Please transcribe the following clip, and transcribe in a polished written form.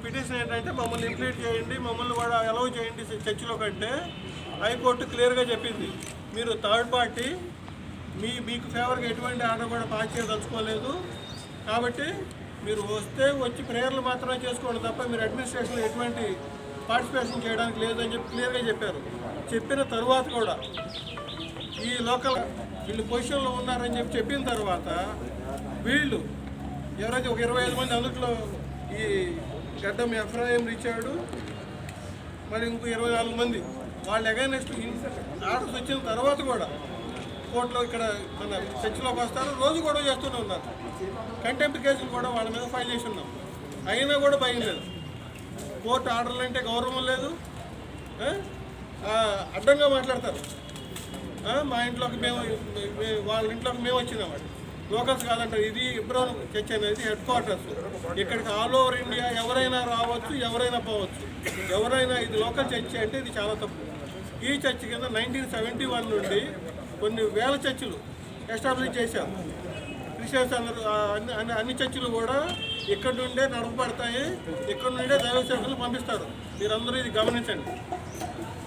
Petition ఏంటంటే మమ్మల్ని implead చేయండి, మమ్మల్ని కూడా అలౌ చేయండి చర్చిలో కంటే హైకోర్టు క్లియర్గా చెప్పింది మీరు థర్డ్ పార్టీ, మీకు ఫేవర్గా ఎటువంటి ఆర్డర్ కూడా పాస్ చేయదలుచుకోలేదు, కాబట్టి మీరు వచ్చి ప్రేయర్లు మాత్రమే చేసుకోండి తప్ప మీరు అడ్మినిస్ట్రేషన్లో ఎటువంటి పార్టిసిపేషన్ చేయడానికి లేదని చెప్పి క్లియర్గా చెప్పారు. చెప్పిన తర్వాత కూడా ఈ లోకల్ వీళ్ళు పొజిషన్లో ఉన్నారని చెప్పిన తర్వాత వీళ్ళు ఎవరైతే ఒక 25 మంది అందులో ఈ గడ్డం ఎఫ్రాయిం రిచార్డు మరి ఇంకో 24 మంది వాళ్ళు అగైనెస్ట్ ఆర్డర్స్ వచ్చిన తర్వాత కూడా కోర్టులో ఇక్కడ మన చర్చిలోకి వస్తారు, రోజు గొడవ చేస్తూనే ఉన్నారు. కంటెంప్ట్ కేసులు కూడా వాళ్ళ మీద ఫైల్ చేసి ఉన్నాం, అయినా కూడా భయం లేదు. కోర్టు ఆర్డర్లు అంటే గౌరవం లేదు, అడ్డంగా మాట్లాడతారు. మా ఇంట్లోకి వాళ్ళ ఇంట్లోకి మేము వచ్చినామండి, లోకల్స్ కాదంటారు. ఇది ఇబ్రాన్ చర్చ్ అనేది హెడ్ క్వార్టర్స్, ఇక్కడికి ఆల్ ఓవర్ ఇండియా ఎవరైనా రావచ్చు, ఎవరైనా పోవచ్చు, ఎవరైనా ఇది లోకల్ చర్చ్ అంటే ఇది చాలా తప్పు. ఈ చర్చ్ కింద 1971 నుండి కొన్ని వేల చర్చిలు ఎస్టాబ్లిష్ చేశారు. క్రిస్టియన్స్ అందరూ అన్ని చర్చిలు కూడా ఇక్కడ నుండే నడపబడతాయి, ఇక్కడ నుండే దైవ సేవకులు పంపిస్తారు. మీరందరూ ఇది గమనించండి.